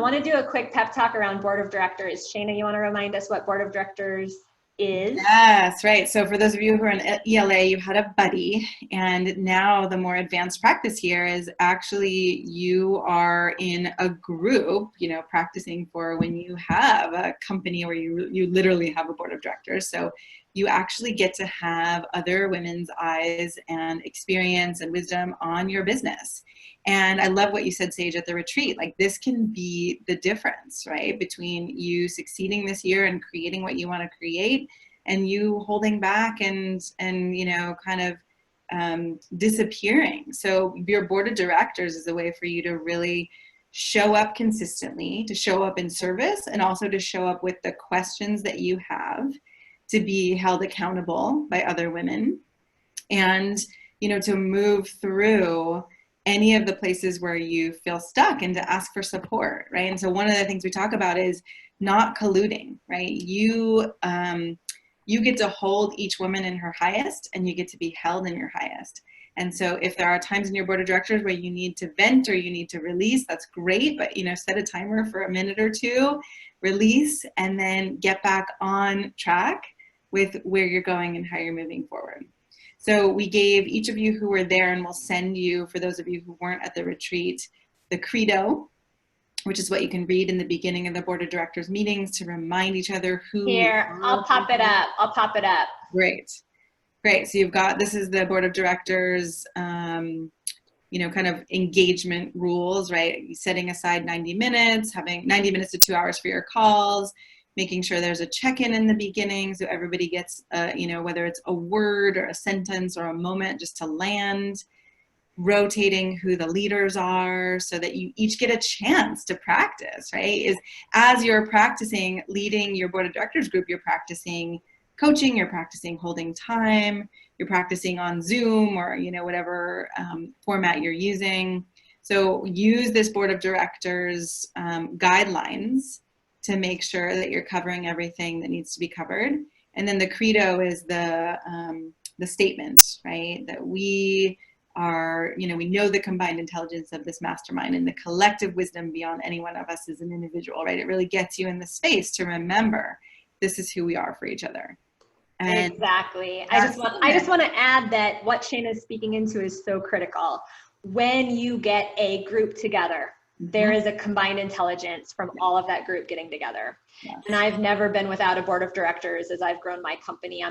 want to do a quick pep talk around board of directors. Shayna, you want to remind us what board of directors is? Yes, right. So for those of you who are in ELA, you had a buddy, and now the more advanced practice here is actually you are in a group, practicing for when you have a company where you literally have a board of directors. So you actually get to have other women's eyes and experience and wisdom on your business. And I love what you said, Sage, at the retreat. Like, this can be the difference, right, between you succeeding this year and creating what you want to create, and you holding back and kind of disappearing. So your board of directors is a way for you to really show up consistently, to show up in service, and also to show up with the questions that you have, to be held accountable by other women, and to move through any of the places where you feel stuck and to ask for support, right? And so one of the things we talk about is not colluding, right? You get to hold each woman in her highest, and you get to be held in your highest. And so if there are times in your board of directors where you need to vent or you need to release, that's great, but set a timer for a minute or two, release, and then get back on track with where you're going and how you're moving forward. So we gave each of you who were there, and we'll send you, for those of you who weren't at the retreat, the credo, which is what you can read in the beginning of the board of directors meetings to remind each other who. Here, I'll pop it up. Great. So you've got, this is the board of directors, kind of engagement rules, right? Setting aside 90 minutes, having 90 minutes to 2 hours for your calls, making sure there's a check-in in the beginning so everybody gets, whether it's a word or a sentence or a moment just to land, rotating who the leaders are so that you each get a chance to practice, right? Is as you're practicing leading your board of directors group, you're practicing coaching, you're practicing holding time, you're practicing on Zoom or, whatever format you're using. So use this board of directors guidelines to make sure that you're covering everything that needs to be covered. And then the credo is the statement, right? That we are, we know the combined intelligence of this mastermind and the collective wisdom beyond any one of us as an individual, right? It really gets you in the space to remember this is who we are for each other. And exactly. I just want to add that what Shayna is speaking into is so critical. When you get a group together, there is a combined intelligence from all of that group getting together. Yes. And I've never been without a board of directors as I've grown my company.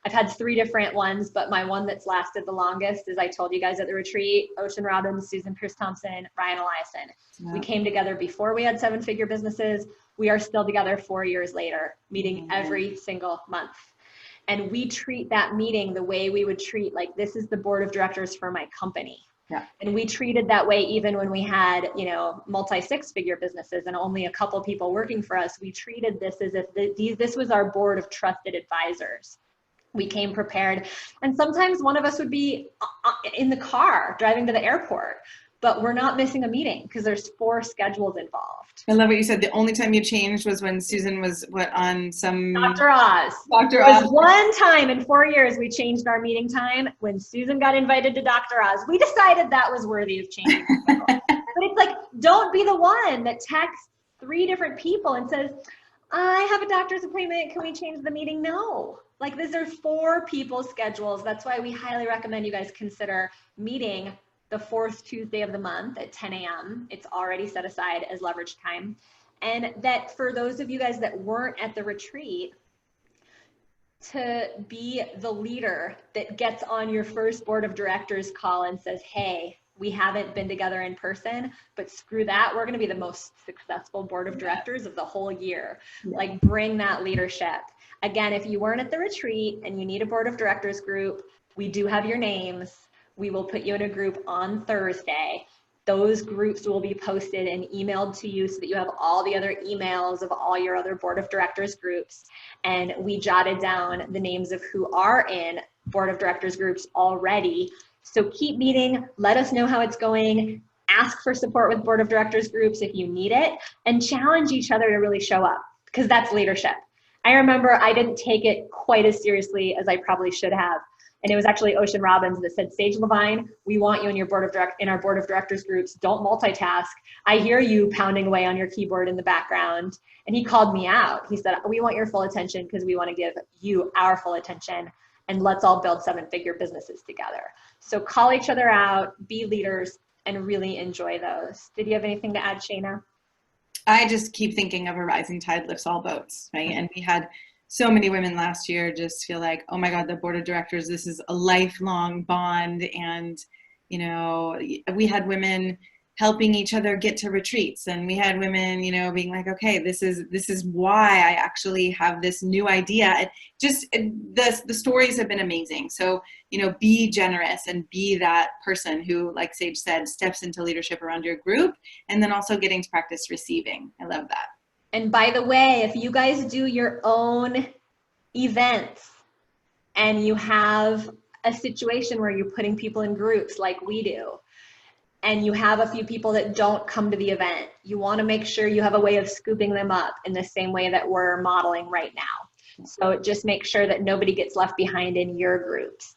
I've had 3 different ones, but my one that's lasted the longest, as I told you guys at the retreat, Ocean Robbins, Susan Pierce Thompson, Ryan Eliason. Yeah. We came together before we had 7-figure businesses. We are still together 4 years later, meeting every single month. And we treat that meeting the way we would treat, like, this is the board of directors for my company. Yeah. And we treated that way even when we had, multi 6-figure businesses and only a couple people working for us. We treated this as if this was our board of trusted advisors. We came prepared. And sometimes one of us would be in the car driving to the airport, but we're not missing a meeting because there's 4 schedules involved. I love what you said. The only time you changed was when Susan was on some... Dr. Oz. Dr. Oz. One time in 4 years we changed our meeting time when Susan got invited to Dr. Oz. We decided that was worthy of changing. But it's like, don't be the one that texts 3 different people and says, I have a doctor's appointment. Can we change the meeting? No. Like, these are 4 people's schedules. That's why we highly recommend you guys consider meeting the 4th Tuesday of the month at 10 a.m. It's already set aside as leverage time. And that for those of you guys that weren't at the retreat, to be the leader that gets on your first board of directors call and says, hey, we haven't been together in person, but screw that. We're going to be the most successful board of directors of the whole year. Yeah. Like, bring that leadership. Again, if you weren't at the retreat and you need a board of directors group, we do have your names. We will put you in a group on Thursday. Those groups will be posted and emailed to you so that you have all the other emails of all your other board of directors groups. And we jotted down the names of who are in board of directors groups already. So keep meeting, let us know how it's going, ask for support with board of directors groups if you need it, and challenge each other to really show up, because that's leadership. I remember I didn't take it quite as seriously as I probably should have. And it was actually Ocean Robbins that said, Sage Levine, we want you in our board of directors groups. Don't multitask. I hear you pounding away on your keyboard in the background. And he called me out. He said, we want your full attention because we want to give you our full attention, and let's all build 7-figure businesses together. So call each other out, be leaders, and really enjoy those. Did you have anything to add, Shayna? I just keep thinking of a rising tide lifts all boats, right? And we had so many women last year just feel like, oh my God, the board of directors, this is a lifelong bond. And, you know, we had women helping each other get to retreats, and we had women, you know, being like, okay, this is why I actually have this new idea. The stories have been amazing. So, you know, be generous and be that person who, like Sage said, steps into leadership around your group, and then also getting to practice receiving. I love that. And by the way, if you guys do your own events and you have a situation where you're putting people in groups like we do, and you have a few people that don't come to the event, you want to make sure you have a way of scooping them up in the same way that we're modeling right now. So just make sure that nobody gets left behind in your groups.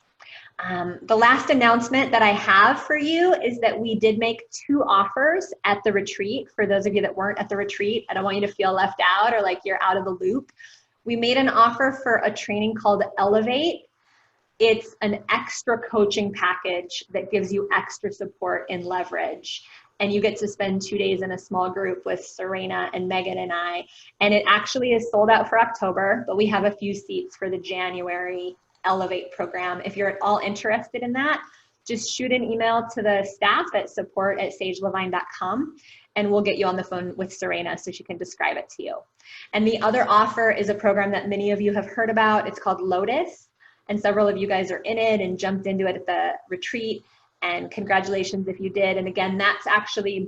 The last announcement that I have for you is that we did make 2 offers at the retreat. For those of you that weren't at the retreat, I don't want you to feel left out or like you're out of the loop. We made an offer for a training called Elevate. It's an extra coaching package that gives you extra support and leverage. And you get to spend 2 days in a small group with Serena and Megan and I. And it actually is sold out for October, but we have a few seats for the January Elevate program. If you're at all interested in that, just shoot an email to the staff at support@sagelevine.com, and we'll get you on the phone with Serena so she can describe it to you. And the other offer is a program that many of you have heard about. It's called Lotus. And several of you guys are in it and jumped into it at the retreat, and congratulations if you did. And again, that's actually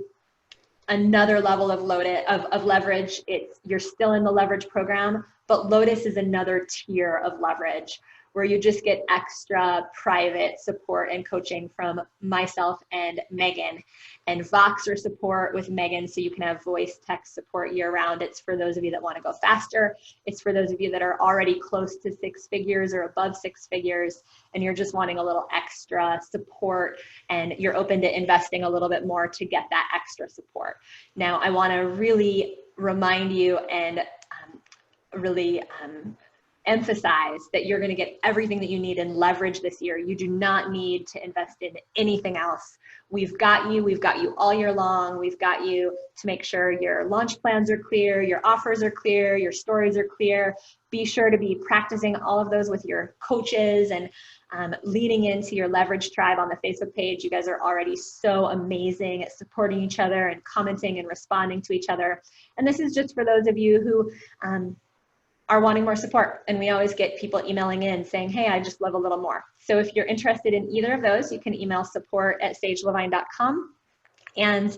another level of leverage. You're still in the leverage program, but Lotus is another tier of leverage where you just get extra private support and coaching from myself and Megan, and Voxer support with Megan, so you can have voice text support year round. It's for those of you that want to go faster. It's for those of you that are already close to 6 figures or above 6 figures, and you're just wanting a little extra support, and you're open to investing a little bit more to get that extra support. Now, I want to really remind you and really emphasize that you're going to get everything that you need in leverage this year. You do not need to invest in anything else. We've got you all year long. We've got you to make sure your launch plans are clear, your offers are clear, your stories are clear. Be sure to be practicing all of those with your coaches and leading into your leverage tribe on the Facebook page. You guys are already so amazing at supporting each other and commenting and responding to each other. And this is just for those of you who are wanting more support. And we always get people emailing in saying, hey, I just love a little more. So if you're interested in either of those, you can email support@sagelevine.com. And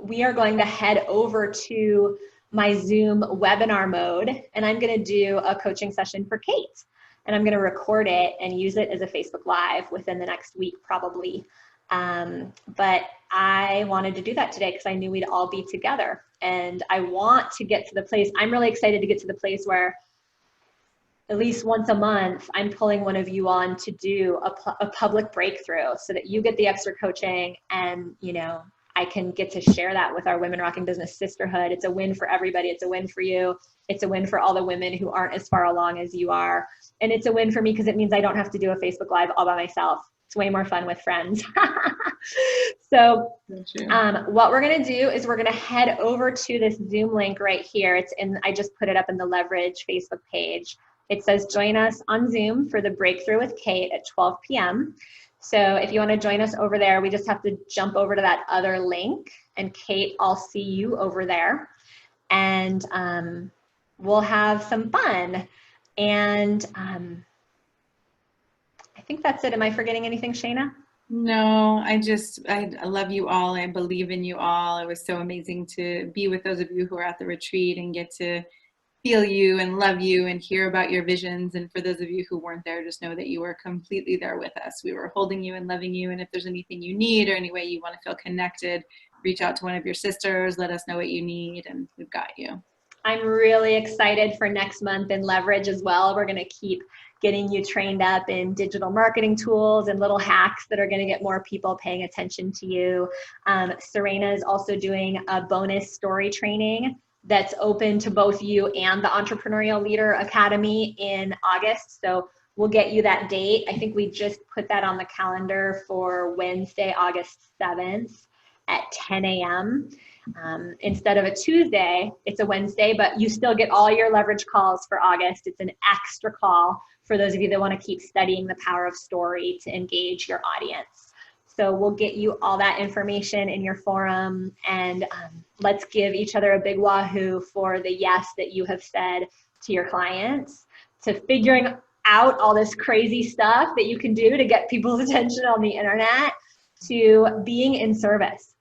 we are going to head over to my Zoom webinar mode, and I'm going to do a coaching session for Kate. And I'm going to record it and use it as a Facebook Live within the next week, probably. But I wanted to do that today because I knew we'd all be together, and I want to get to the place. I'm really excited to get to the place where at least once a month, I'm pulling one of you on to do a public breakthrough so that you get the extra coaching, and, you know, I can get to share that with our Women Rocking Business Sisterhood. It's a win for everybody. It's a win for you. It's a win for all the women who aren't as far along as you are. And it's a win for me because it means I don't have to do a Facebook Live all by myself. It's way more fun with friends. So what we're going to do is we're going to head over to this Zoom link right here. I just put it up in the Leverage Facebook page. It says, join us on Zoom for the breakthrough with Kate at 12 p.m. So if you want to join us over there, we just have to jump over to that other link, and Kate, I'll see you over there, and we'll have some fun. And I think that's it. Am I forgetting anything, Shayna? No, I love you all. I believe in you all. It was so amazing to be with those of you who are at the retreat and get to feel you and love you and hear about your visions. And for those of you who weren't there, just know that you were completely there with us. We were holding you and loving you. And if there's anything you need or any way you want to feel connected, reach out to one of your sisters, let us know what you need, and we've got you. I'm really excited for next month in Leverage as well. We're going to keep getting you trained up in digital marketing tools and little hacks that are going to get more people paying attention to you. Serena is also doing a bonus story training that's open to both you and the Entrepreneurial Leader Academy in August. So we'll get you that date. I think we just put that on the calendar for Wednesday, August 7th at 10 a.m. Instead of a Tuesday, it's a Wednesday, but you still get all your leverage calls for August. It's an extra call for those of you that want to keep studying the power of story to engage your audience. So we'll get you all that information in your forum, and let's give each other a big wahoo for the yes that you have said to your clients, to figuring out all this crazy stuff that you can do to get people's attention on the internet, to being in service.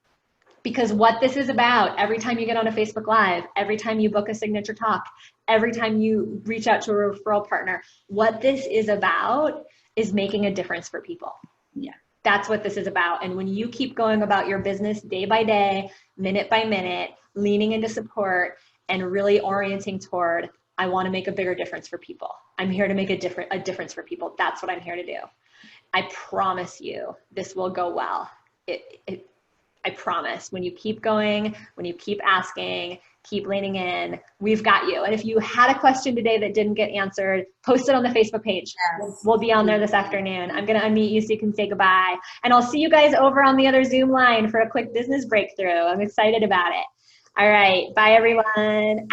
Because what this is about, every time you get on a Facebook Live, every time you book a signature talk, every time you reach out to a referral partner, what this is about is making a difference for people. Yeah. That's what this is about. And when you keep going about your business day by day, minute by minute, leaning into support and really orienting toward, I want to make a bigger difference for people. I'm here to make a difference for people. That's what I'm here to do. I promise you this will go well. I promise. When you keep going, when you keep asking, keep leaning in, we've got you. And if you had a question today that didn't get answered, post it on the Facebook page. Yes. We'll be on there this afternoon. I'm going to unmute you so you can say goodbye. And I'll see you guys over on the other Zoom line for a quick business breakthrough. I'm excited about it. All right. Bye, everyone.